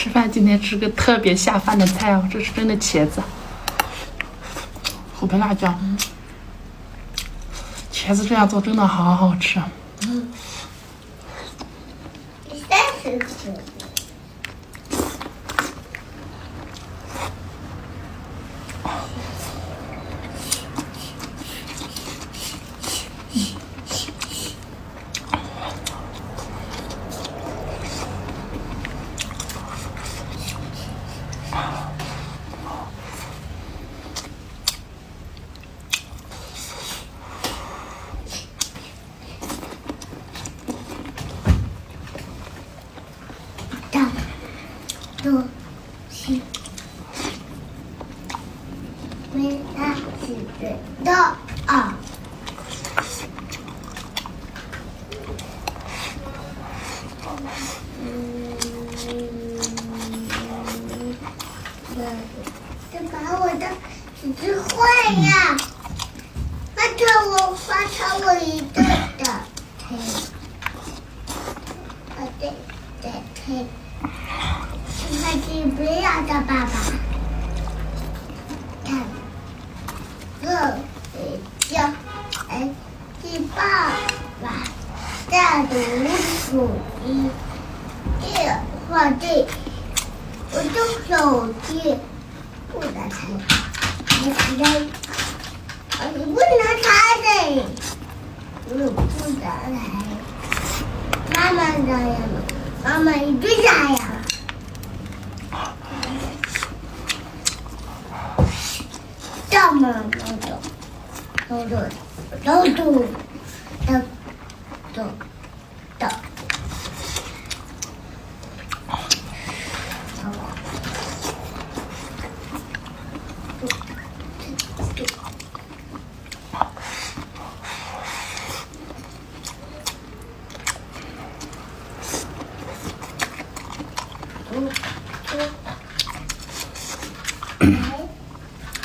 吃饭今天吃个特别下饭的菜哦，这是真的茄子，虎皮辣椒，茄子这样做真的好好吃。东西没它是对的啊。这把我的纸质坏呀！发成我一个的推，对推。快去不要的爸爸，看，就去爸爸在读手机，电话对，我的手机不能拆，你不能拆的，不能拆，妈妈这样了，妈妈一直这样。这么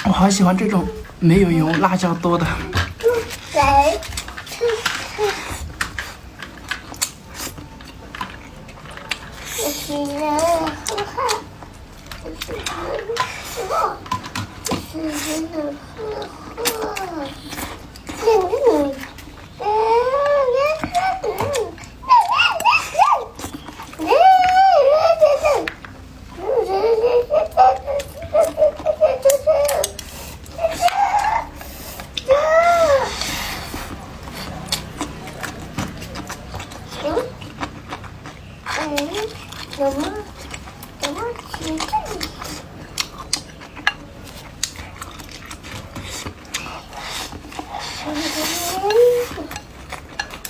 我好喜欢这种没有油、辣椒多的。怎么骑这里？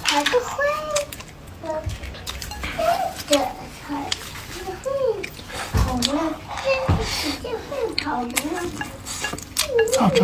还是会的，这才会跑呢，这是会跑的呢。好吃。